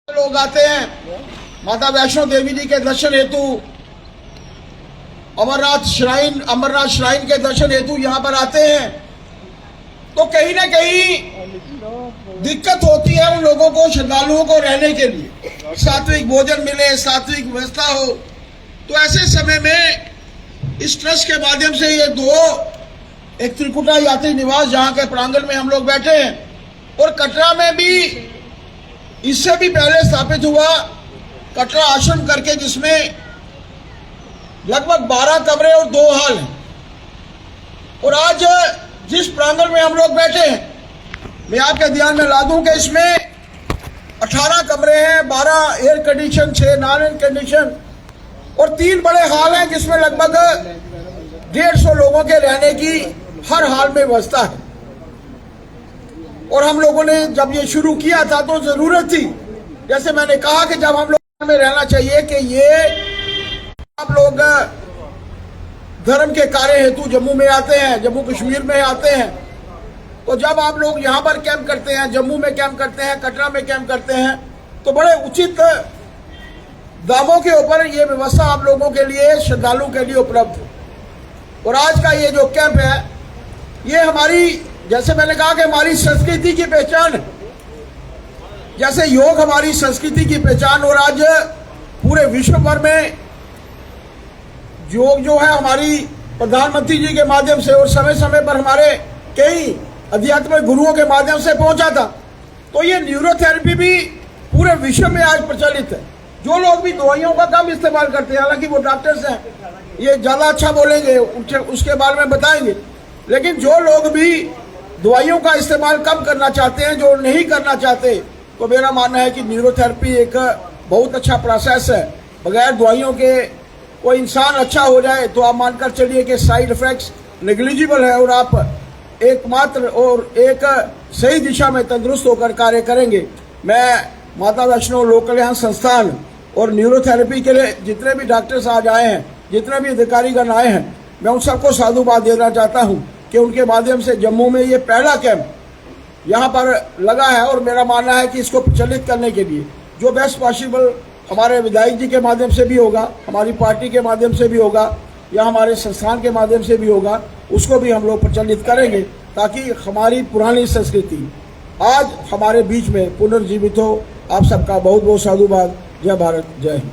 लोग आते हैं माता वैष्णो देवी जी के दर्शन हेतु, अमरनाथ श्राइन के दर्शन हेतु यहाँ पर आते हैं, तो कहीं ना कहीं दिक्कत होती है उन लोगों को, श्रद्धालुओं को रहने के लिए, सात्विक भोजन मिले, सात्विक व्यवस्था हो। तो ऐसे समय में इस ट्रस्ट के माध्यम से ये एक त्रिकुटा यात्री निवास जहाँ के प्रांगण में हम लोग बैठे हैं, और कटरा में भी इससे भी पहले स्थापित हुआ कटरा आश्रम करके, जिसमें लगभग 12 कमरे और 2 हॉल हैं। और आज जिस प्रांगण में हम लोग बैठे हैं, मैं आपके ध्यान में ला दूं कि इसमें 18 कमरे हैं, 12 air condition, 6 non air condition और 3 बड़े हॉल हैं, जिसमें लगभग 150 लोगों के रहने की हर हॉल में व्यवस्था है। और हम लोगों ने जब ये शुरू किया था तो जरूरत थी, जैसे मैंने कहा कि जब हम लोग में रहना चाहिए कि ये आप लोग धर्म के कार्य हेतु जम्मू में आते हैं, जम्मू कश्मीर में आते हैं, तो जब आप लोग यहाँ पर कैंप करते हैं, जम्मू में कैंप करते हैं, कटरा में कैंप करते हैं, तो बड़े उचित दामों के ऊपर ये व्यवस्था आप लोगों के लिए, श्रद्धालुओं के लिए उपलब्ध है। और आज का ये जो कैंप है, ये हमारी, जैसे मैंने कहा कि हमारी संस्कृति की पहचान है, जैसे योग हमारी संस्कृति की पहचान, और आज पूरे विश्व भर में योग जो है हमारी प्रधानमंत्री जी के माध्यम से और समय समय पर हमारे कई आध्यात्मिक गुरुओं के माध्यम से पहुंचा था। तो ये न्यूरोथेरेपी भी पूरे विश्व में आज प्रचलित है। जो लोग भी दवाइयों का कम इस्तेमाल करते हैं, हालांकि वो डॉक्टर्स हैं, ये ज्यादा अच्छा बोलेंगे, उसके बारे में बताएंगे, लेकिन जो लोग भी दवाइयों का इस्तेमाल कम करना चाहते हैं, जो नहीं करना चाहते, तो मेरा मानना है कि न्यूरोथेरेपी एक बहुत अच्छा प्रोसेस है। बगैर दवाइयों के कोई इंसान अच्छा हो जाए तो आप मानकर चलिए कि साइड इफेक्ट्स नेग्लिजिबल है, और आप एकमात्र और एक सही दिशा में तंदुरुस्त होकर कार्य करेंगे। मैं माता वैष्णो लोक कल्याण संस्थान और न्यूरोथेरेपी के लिए जितने भी डॉक्टर्स आज आए हैं, जितने भी अधिकारीगण आए हैं, मैं उन सबको साधुवाद देना चाहता हूँ कि उनके माध्यम से जम्मू में ये पहला कैंप यहाँ पर लगा है, और मेरा मानना है कि इसको प्रचलित करने के लिए जो बेस्ट पॉसिबल हमारे विधायक जी के माध्यम से भी होगा, हमारी पार्टी के माध्यम से भी होगा, या हमारे संस्थान के माध्यम से भी होगा, उसको भी हम लोग प्रचलित करेंगे, ताकि हमारी पुरानी संस्कृति आज हमारे बीच में पुनर्जीवित हो। आप सबका बहुत बहुत साधुवाद। जय भारत, जय हिंद।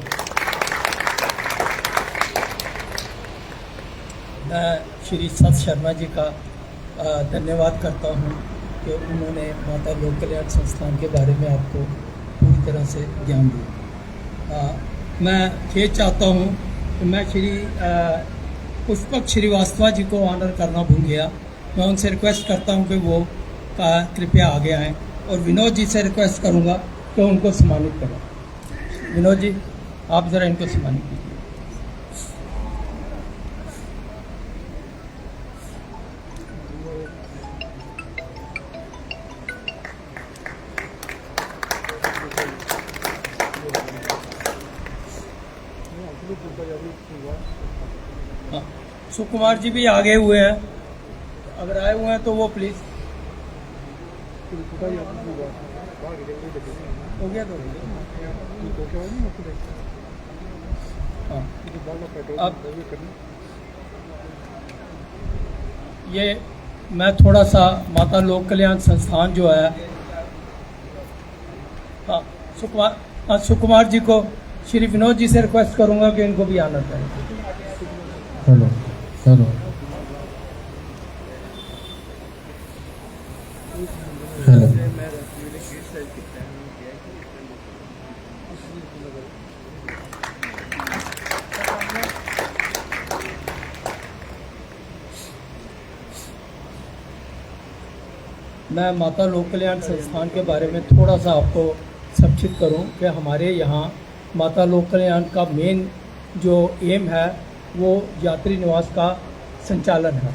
मैं श्री सत शर्मा जी का धन्यवाद करता हूँ कि उन्होंने माता लोक कल्याण संस्थान के बारे में आपको पूरी तरह से ज्ञान दिया। मैं ये चाहता हूँ कि मैं श्री पुष्पक श्रीवास्तव जी को ऑनर करना भूल गया। मैं उनसे रिक्वेस्ट करता हूँ कि वो कृपया आगे आएँ, और विनोद जी से रिक्वेस्ट करूँगा कि उनको सम्मानित करें। विनोद जी, आप ज़रा इनको सम्मानित कीजिए। सुकुमार जी भी आगे हुए हैं, अगर आए हुए हैं तो वो प्लीज। हो गया तो अब ये मैं थोड़ा सा माता लोक कल्याण संस्थान जो है, सुकुमार जी को श्री विनोद जी से रिक्वेस्ट करूंगा कि इनको भी आना चाहिए। Hello hello hello. मैं माता लोक कल्याण संस्थान के बारे में थोड़ा सा आपको संक्षिप्त करूं कि हमारे यहाँ माता लोक कल्याण का मेन जो एम है वो यात्री निवास का संचालन है।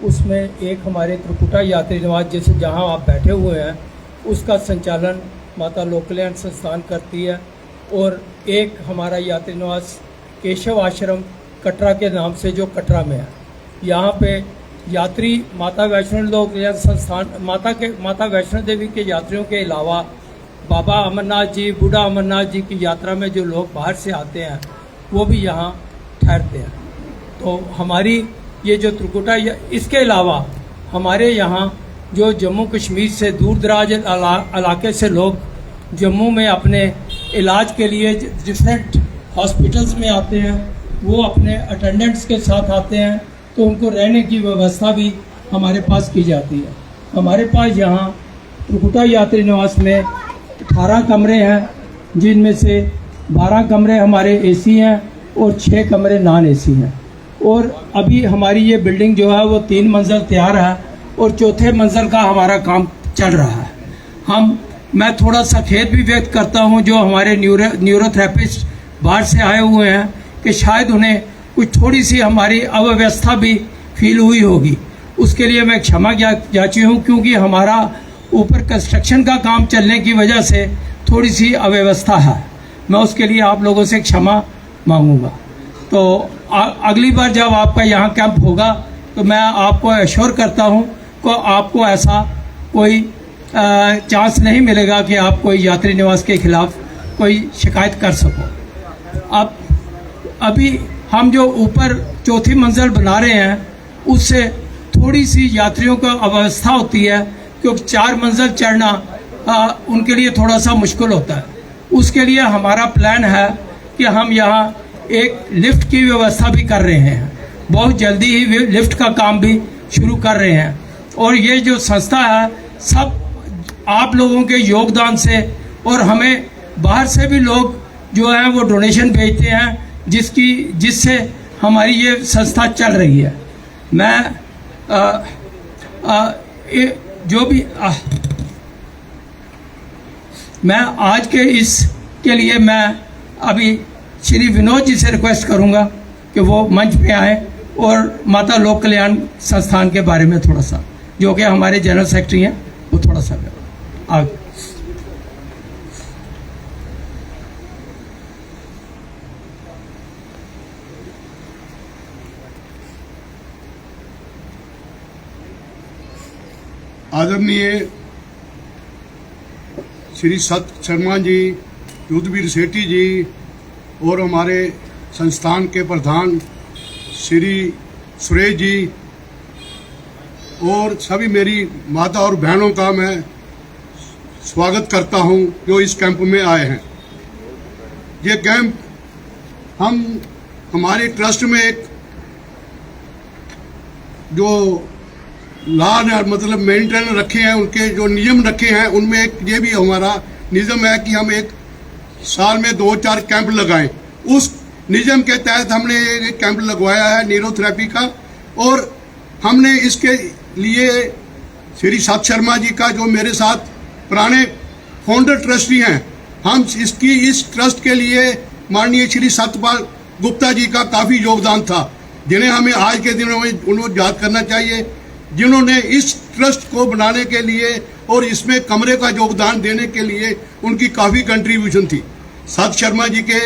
उसमें एक हमारे त्रिकुटा यात्री निवास, जैसे जहां आप बैठे हुए हैं, उसका संचालन माता लोक कल्याण संस्थान करती है, और एक हमारा यात्री निवास केशव आश्रम कटरा के नाम से जो कटरा में है, यहाँ पे यात्री माता वैष्णो लोक कल्याण संस्थान माता वैष्णो देवी के यात्रियों के अलावा बाबा अमरनाथ जी, बूढ़ा अमरनाथ जी की यात्रा में जो लोग बाहर से आते हैं वो भी यहाँ ठहरते हैं। तो हमारी ये जो त्रिकुटा, इसके अलावा हमारे यहाँ जो जम्मू कश्मीर से दूर दराज इलाके से लोग जम्मू में अपने इलाज के लिए डिफरेंट हॉस्पिटल्स में आते हैं, वो अपने अटेंडेंट्स के साथ आते हैं, तो उनको रहने की व्यवस्था भी हमारे पास की जाती है। हमारे पास यहाँ त्रिकुटा यात्री निवास में 18 कमरे हैं, जिनमें से 12 कमरे हमारे एसी हैं और 6 कमरे नॉन एसी हैं। और अभी हमारी ये बिल्डिंग जो है वो 3 मंजिल तैयार है और चौथे मंजिल का हमारा काम चल रहा है। मैं थोड़ा सा खेद भी व्यक्त करता हूँ जो हमारे न्यूरोथेरेपिस्ट बाहर से आए हुए हैं कि शायद उन्हें कुछ थोड़ी सी हमारी अव्यवस्था भी फील हुई होगी। उसके लिए मैं क्षमा याची हूँ, क्योंकि हमारा ऊपर कंस्ट्रक्शन का काम चलने की वजह से थोड़ी सी अव्यवस्था है। मैं उसके लिए आप लोगों से क्षमा मांगूंगा। तो अगली बार जब आपका यहाँ कैंप होगा तो मैं आपको एश्योर करता हूँ कि आपको ऐसा कोई चांस नहीं मिलेगा कि आप कोई यात्री निवास के खिलाफ कोई शिकायत कर सको। अब अभी हम जो ऊपर चौथी मंजिल बना रहे हैं उससे थोड़ी सी यात्रियों को अव्यवस्था होती है, क्योंकि 4 मंजिल चढ़ना उनके लिए थोड़ा सा मुश्किल होता है। उसके लिए हमारा प्लान है कि हम यहाँ एक लिफ्ट की व्यवस्था भी कर रहे हैं। बहुत जल्दी ही लिफ्ट का काम भी शुरू कर रहे हैं। और ये जो संस्था है सब आप लोगों के योगदान से, और हमें बाहर से भी लोग जो हैं वो डोनेशन भेजते हैं, जिससे हमारी ये संस्था चल रही है। मैं मैं आज के इसके लिए मैं अभी श्री विनोद जी से रिक्वेस्ट करूंगा कि वो मंच पे आए और माता लोक कल्याण संस्थान के बारे में थोड़ा सा, जो कि हमारे जनरल सेक्रेटरी हैं, वो थोड़ा सा आगे। आदरणीय श्री सत शर्मा जी, युद्धवीर सेठी जी और हमारे संस्थान के प्रधान श्री सुरेश जी और सभी मेरी माता और बहनों का मैं स्वागत करता हूं जो इस कैंप में आए हैं। ये कैंप हमारे ट्रस्ट में एक जो लॉ मतलब मेंटेन रखे हैं, उनके जो नियम रखे हैं, उनमें एक ये भी हमारा नियम है कि हम एक साल में 2-4 कैंप लगाएं। उस नियम के तहत हमने ये कैंप लगवाया है न्यूरोथेरेपी का, और हमने इसके लिए श्री सत शर्मा जी का, जो मेरे साथ पुराने फाउंडर ट्रस्टी हैं, हम इस ट्रस्ट के लिए माननीय श्री सत्यपाल गुप्ता जी का काफ़ी योगदान था, जिन्हें हमें आज के दिनों में उन्हें याद करना चाहिए, जिन्होंने इस ट्रस्ट को बनाने के लिए और इसमें कमरे का योगदान देने के लिए उनकी काफ़ी कंट्रीब्यूशन थी। सत शर्मा जी के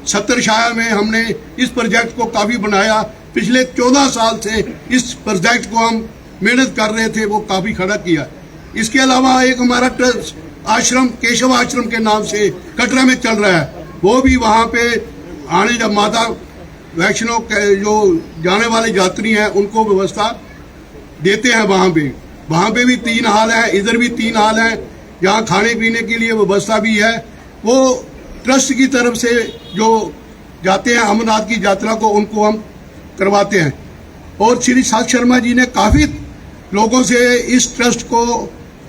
70 छाया में हमने इस प्रोजेक्ट को काफ़ी बनाया। पिछले 14 साल से इस प्रोजेक्ट को हम मेहनत कर रहे थे, वो काफ़ी खड़ा किया। इसके अलावा एक हमारा ट्रस्ट आश्रम, केशव आश्रम के नाम से कटरा में चल रहा है, वो भी वहाँ पे आने जब माता वैष्णो के जो जाने वाले यात्री हैं उनको व्यवस्था देते हैं। वहाँ पे भी 3 हाल हैं, इधर भी 3 हाल हैं, जहाँ खाने पीने के लिए व्यवस्था भी है। वो ट्रस्ट की तरफ से जो जाते हैं अमरनाथ की यात्रा को, उनको हम करवाते हैं। और श्री सत शर्मा जी ने काफ़ी लोगों से इस ट्रस्ट को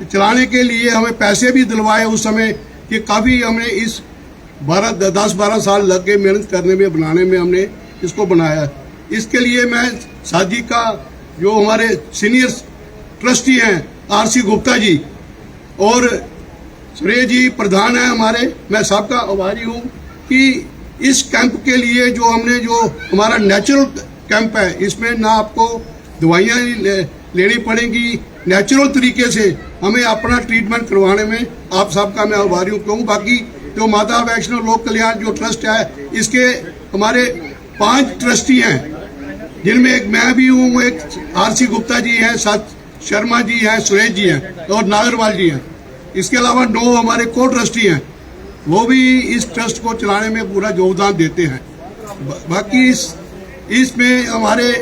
चलाने के लिए हमें पैसे भी दिलवाए उस समय, कि काफ़ी हमने इस 10-12 साल लग गए मेहनत करने में, बनाने में, हमने इसको बनाया। इसके लिए मैं साजी का जो हमारे सीनियर ट्रस्टी हैं आरसी गुप्ता जी और सुरेश जी प्रधान हैं हमारे, मैं सबका आभारी हूँ कि इस कैंप के लिए जो हमने जो हमारा नेचुरल कैंप है, इसमें ना आपको दवाइयाँ लेनी पड़ेंगी, नेचुरल तरीके से हमें अपना ट्रीटमेंट करवाने में आप सबका मैं आभारी हूँ। क्योंकि बाकी जो माता वैष्णो लोक कल्याण जो ट्रस्ट है, इसके हमारे 5 ट्रस्टी हैं, जिनमें एक मैं भी हूँ, एक आरसी गुप्ता जी हैं, सत शर्मा जी हैं, सुरेश जी हैं और नागरवाल जी हैं। इसके अलावा 9 हमारे को ट्रस्टी हैं, वो भी इस ट्रस्ट को चलाने में पूरा योगदान देते हैं। बाकी इसमें हमारे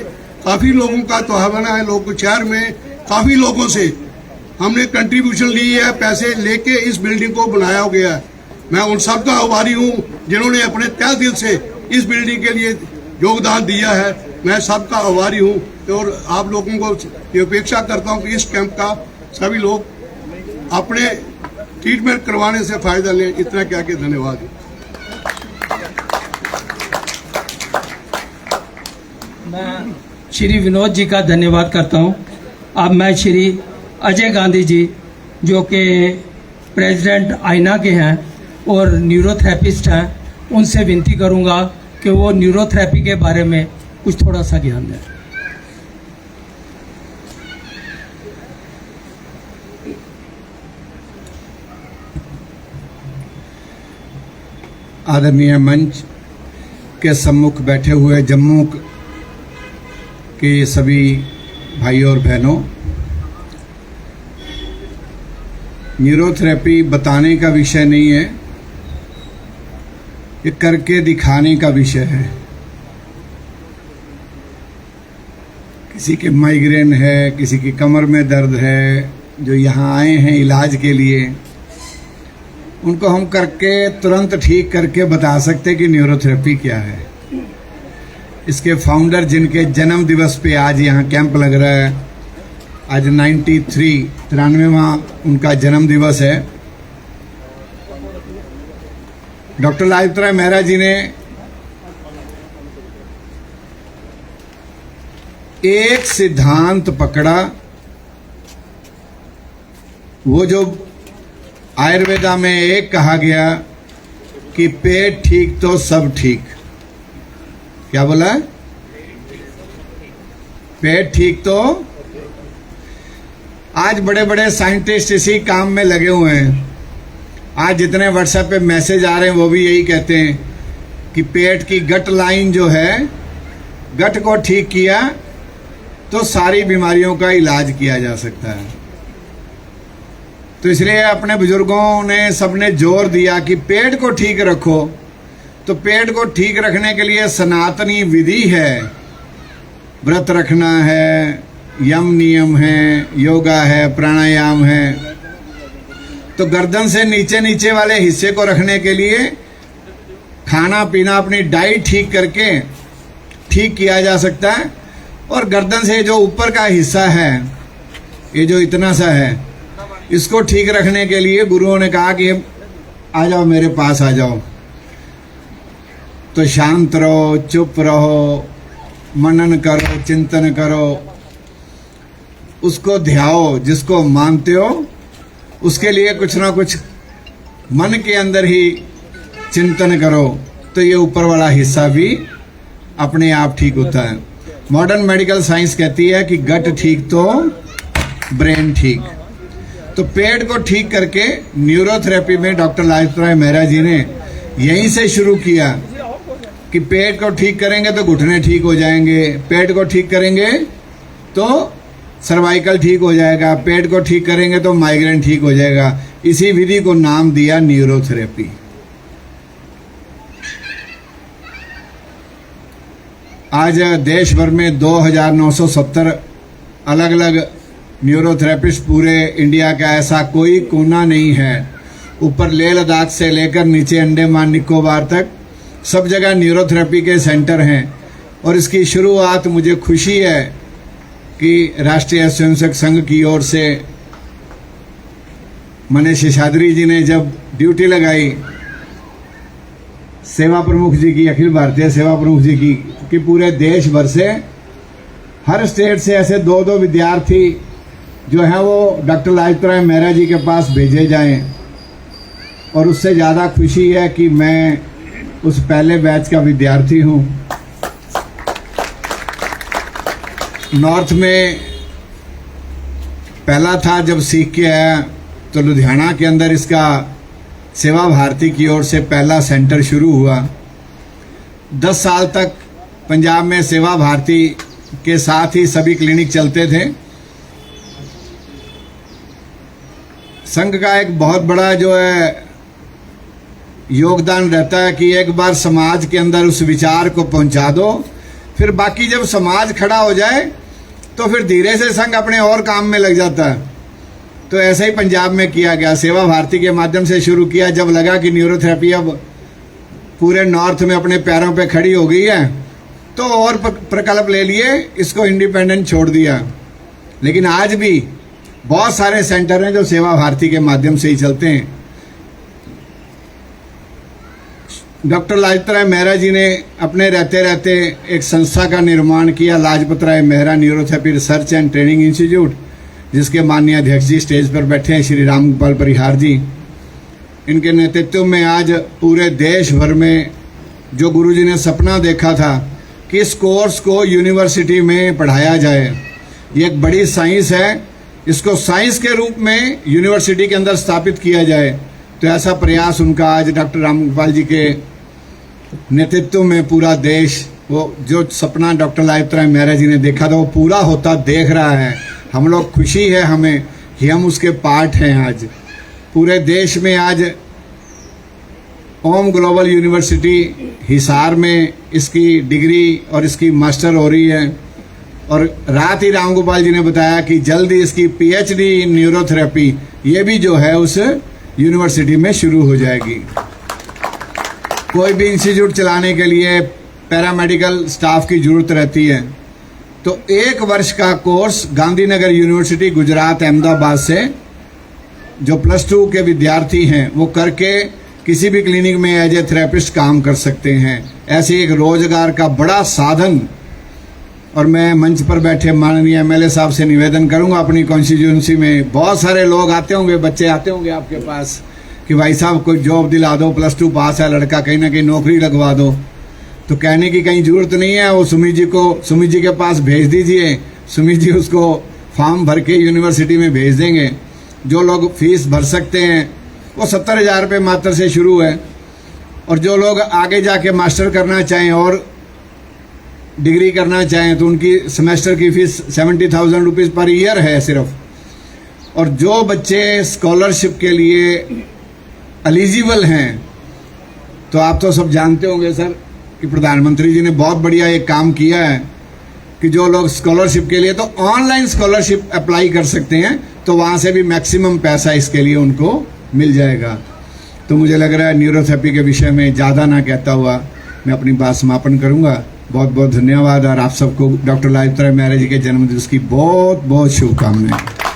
काफ़ी लोगों का तोहाना है। लोग शहर में काफ़ी लोगों से हमने कंट्रीब्यूशन ली है, पैसे लेके इस बिल्डिंग को बनाया गया है। मैं उन सब का आभारी हूँ जिन्होंने अपने तहे दिल से इस बिल्डिंग के लिए योगदान दिया है। मैं सबका आभारी हूँ और आप लोगों को ये अपेक्षा करता हूँ कि इस कैंप का सभी लोग अपने ट्रीटमेंट करवाने से फायदा लें। इतना कह के धन्यवाद। मैं श्री विनोद जी का धन्यवाद करता हूं। अब मैं श्री अजय गांधी जी जो कि प्रेसिडेंट आईना के हैं और न्यूरोथेरेपिस्ट हैं, उनसे विनती करूंगा कि वो न्यूरोथेरेपी के बारे में कुछ थोड़ा सा ज्ञान दें। आदरणीय मंच के सम्मुख बैठे हुए जम्मू के सभी भाइयों और बहनों, न्यूरोथेरेपी बताने का विषय नहीं है, ये करके दिखाने का विषय है। किसी के माइग्रेन है, किसी की कमर में दर्द है, जो यहाँ आए हैं इलाज के लिए, उनको हम करके तुरंत ठीक करके बता सकते कि न्यूरोथेरेपी क्या है। इसके फाउंडर जिनके जन्म दिवस पे आज यहाँ कैंप लग रहा है, आज 93वां उनका जन्म दिवस है, डॉक्टर लाजपत राय मेहरा जी ने एक सिद्धांत पकड़ा, वो जो आयुर्वेदा में एक कहा गया कि पेट ठीक तो सब ठीक। क्या बोला? पेट ठीक तो। आज बड़े बड़े साइंटिस्ट इसी काम में लगे हुए हैं। आज जितने व्हाट्सएप पे मैसेज आ रहे हैं वो भी यही कहते हैं कि पेट की गट लाइन जो है, गट को ठीक किया तो सारी बीमारियों का इलाज किया जा सकता है। तो इसलिए अपने बुजुर्गों ने सबने जोर दिया कि पेट को ठीक रखो। तो पेट को ठीक रखने के लिए सनातनी विधि है, व्रत रखना है, यम नियम है, योगा है, प्राणायाम है। तो गर्दन से नीचे नीचे वाले हिस्से को रखने के लिए खाना पीना, अपनी डाइट ठीक करके ठीक किया जा सकता है। और गर्दन से जो ऊपर का हिस्सा है, ये जो इतना सा है, इसको ठीक रखने के लिए गुरुओं ने कहा कि आ जाओ मेरे पास आ जाओ। तो शांत रहो, चुप रहो, मनन करो, चिंतन करो, उसको ध्याओ, जिसको मानते हो उसके लिए कुछ ना कुछ मन के अंदर ही चिंतन करो, तो ये ऊपर वाला हिस्सा भी अपने आप ठीक होता है। मॉडर्न मेडिकल साइंस कहती है कि गट ठीक तो ब्रेन ठीक। तो पेट को ठीक करके न्यूरोथेरेपी में डॉक्टर लाजपत राय मेहरा जी ने यहीं से शुरू किया कि पेट को ठीक करेंगे तो घुटने ठीक हो जाएंगे, पेट को ठीक करेंगे तो सर्वाइकल ठीक हो जाएगा, पेट को ठीक करेंगे तो माइग्रेन ठीक हो जाएगा। इसी विधि को नाम दिया न्यूरोथेरेपी। आज देश भर में 2970 अलग अलग न्यूरोथेरेपिस्ट पूरे इंडिया का ऐसा कोई कोना नहीं है। ऊपर लेह लद्दाख से लेकर नीचे अंडमान निकोबार तक सब जगह न्यूरोथेरेपी के सेंटर हैं। और इसकी शुरुआत, मुझे खुशी है कि राष्ट्रीय स्वयंसेवक संघ की ओर से मनीष शेषाद्री जी ने जब ड्यूटी लगाई, सेवा प्रमुख जी की, अखिल भारतीय सेवा प्रमुख जी की, कि पूरे देश भर से हर स्टेट से ऐसे 2-2 विद्यार्थी जो है वो डॉक्टर लाजपत राय मेहरा जी के पास भेजे जाएं। और उससे ज़्यादा खुशी है कि मैं उस पहले बैच का विद्यार्थी हूँ। नॉर्थ में पहला था, जब सीख के आया तो लुधियाना के अंदर इसका सेवा भारती की ओर से पहला सेंटर शुरू हुआ। 10 साल तक पंजाब में सेवा भारती के साथ ही सभी क्लिनिक चलते थे। संघ का एक बहुत बड़ा जो है योगदान रहता है कि एक बार समाज के अंदर उस विचार को पहुंचा दो, फिर बाकी जब समाज खड़ा हो जाए तो फिर धीरे से संघ अपने और काम में लग जाता है। तो ऐसा ही पंजाब में किया गया, सेवा भारती के माध्यम से शुरू किया। जब लगा कि न्यूरोथेरेपी अब पूरे नॉर्थ में अपने पैरों पे खड़ी हो गई है तो और प्रकल्प ले लिए, इसको इंडिपेंडेंट छोड़ दिया। लेकिन आज भी बहुत सारे सेंटर हैं जो सेवा भारती के माध्यम से ही चलते हैं। डॉक्टर लाजपत राय मेहरा जी ने अपने रहते रहते एक संस्था का निर्माण किया, Lajpat Rai Mehra neurotherapy research and training institute, जिसके माननीय अध्यक्ष जी स्टेज पर बैठे हैं, श्री राम गोपाल परिहार जी। इनके नेतृत्व में आज पूरे देश भर में जो गुरुजी ने सपना देखा था कि इस कोर्स को यूनिवर्सिटी में पढ़ाया जाए, ये एक बड़ी साइंस है, इसको साइंस के रूप में यूनिवर्सिटी के अंदर स्थापित किया जाए, तो ऐसा प्रयास उनका आज डॉक्टर राम गोपाल जी के नेतृत्व में पूरा देश, वो जो सपना डॉक्टर लाजपत राय मेहरा जी ने देखा था वो पूरा होता देख रहा है। हम लोग खुशी है हमें कि हम उसके पार्ट हैं। आज पूरे देश में आज ओम ग्लोबल यूनिवर्सिटी हिसार में इसकी डिग्री और इसकी मास्टर हो रही है, और रात ही राम गोपाल जी ने बताया कि जल्दी इसकी पीएचडी इन न्यूरोथेरेपी ये भी जो है उस यूनिवर्सिटी में शुरू हो जाएगी। कोई भी इंस्टीट्यूट चलाने के लिए पैरामेडिकल स्टाफ की जरूरत रहती है, तो 1 वर्ष का कोर्स गांधीनगर यूनिवर्सिटी गुजरात अहमदाबाद से जो +2 के विद्यार्थी हैं वो करके किसी भी क्लिनिक में एज ए थेरेपिस्ट काम कर सकते हैं। ऐसे एक रोजगार का बड़ा साधन। और मैं मंच पर बैठे माननीय एमएलए साहब से निवेदन करूंगा, अपनी कॉन्स्टिट्यूंसी में बहुत सारे लोग आते होंगे, बच्चे आते होंगे आपके पास कि भाई साहब कोई जॉब दिला दो, +2 पास है लड़का, कहीं ना कहीं नौकरी लगवा दो। तो कहने की कहीं जरूरत नहीं है, वो सुमित जी के पास भेज दीजिए, सुमित जी उसको फॉर्म भर के यूनिवर्सिटी में भेज देंगे। जो लोग फीस भर सकते हैं वो 70,000 रुपये मात्र से शुरू है, और जो लोग आगे जाके मास्टर करना चाहें और डिग्री करना चाहें तो उनकी सेमेस्टर की फीस 70,000 रुपीज़ पर ईयर है सिर्फ। और जो बच्चे स्कॉलरशिप के लिए एलिजिबल हैं, तो आप तो सब जानते होंगे सर कि प्रधानमंत्री जी ने बहुत बढ़िया एक काम किया है कि जो लोग स्कॉलरशिप के लिए तो ऑनलाइन स्कॉलरशिप अप्लाई कर सकते हैं, तो वहाँ से भी मैक्सिमम पैसा इसके लिए उनको मिल जाएगा। तो मुझे लग रहा है न्यूरोथेरेपी के विषय में ज़्यादा ना कहता हुआ मैं अपनी बात समापन करूँगा। बहुत बहुत धन्यवाद, और आप सबको डॉक्टर लाजपत राय मेहरा जी के जन्मदिवस की बहुत बहुत शुभकामनाएं।